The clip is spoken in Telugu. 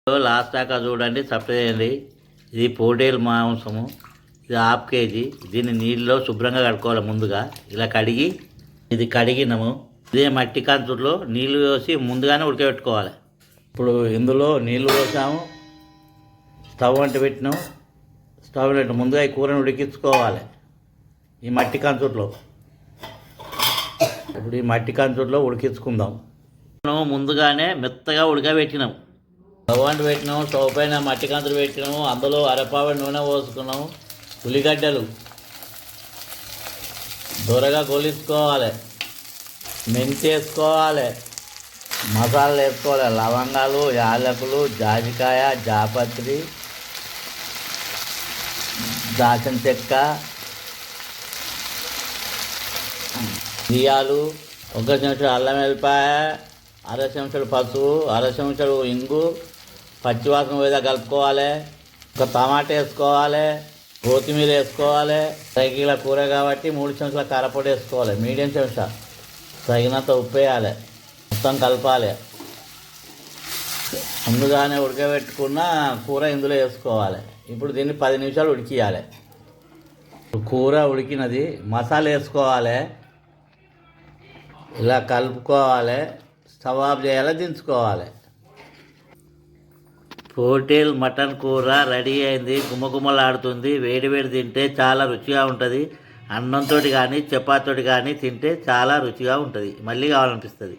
లాస్ట్ దాకా చూడండి, సబ్స్క్రైబ్ చేయండి. ఇది పోటేలు మాంసము, ఇది హాఫ్ కేజీ. దీన్ని నీళ్ళలో శుభ్రంగా కడుక్కోవాలి. ముందుగా ఇలా కడిగి ఇది కడిగినాము. ఇదే మట్టి కంచులో నీళ్లు పోసి ముందుగానే ఉడకబెట్టుకోవాలి. ఇప్పుడు ఇందులో నీళ్లు పోసాము, స్టవ్ అంట పెట్టినాము. స్టవ్ పెట్టి ముందుగా ఈ కూరని ఉడికించుకోవాలి ఈ మట్టి కంచుట్లో. ఇప్పుడు ఈ మట్టి కంచుట్లో ఉడికించుకుందాం. ముందుగానే మెత్తగా ఉడకబెట్టినాం. స్టవ్ అంట పెట్టినాము, స్టవ్ పైన మట్టి కంచులు పెట్టినాము. అందులో అరపావు నూనె పోసుకున్నాము. ఉల్లిగడ్డలు దొరగా గోలించుకోవాలి. మెంతి వేసుకోవాలి, మసాలాలు వేసుకోవాలి. లవంగాలు, యాలకులు, జాజికాయ, జాపత్రి, దాచిన చెక్క, బియ్యాలు, 1 చెంచాడు అల్లం వెల్లిపాయ, 1/2 చెంచాడు పసుపు, 1/2 చెంచాడు ఇంగు, పచ్చివాసన పోయేదా కలుపుకోవాలి. ఒక టమాటా వేసుకోవాలి, కొత్తిమీర వేసుకోవాలి. సైకిల కూర కాబట్టి 3 చెంచాల కారపొడి వేసుకోవాలి. మీడియం చెంచా తగినంత ఉప్పు వేయాలి. మొత్తం కలపాలి. ముందుగానే ఉడకబెట్టుకున్న కూర ఇందులో వేసుకోవాలి. ఇప్పుడు దీన్ని 10 నిమిషాలు ఉడికియాలి. కూర ఉడికినది, మసాలా వేసుకోవాలి. ఇలా కలుపుకోవాలి. స్టవ్ ఆఫ్ చేయాలి, దించుకోవాలి. పోటేల్ మటన్ కూర రెడీ అయింది. గుమ్మగుమ్మలాడుతుంది. వేడి వేడి తింటే చాలా రుచిగా ఉంటుంది. అన్నంతో కానీ చపాతీతో కానీ తింటే చాలా రుచిగా ఉంటుంది. మళ్ళీ కావాలనిపిస్తుంది.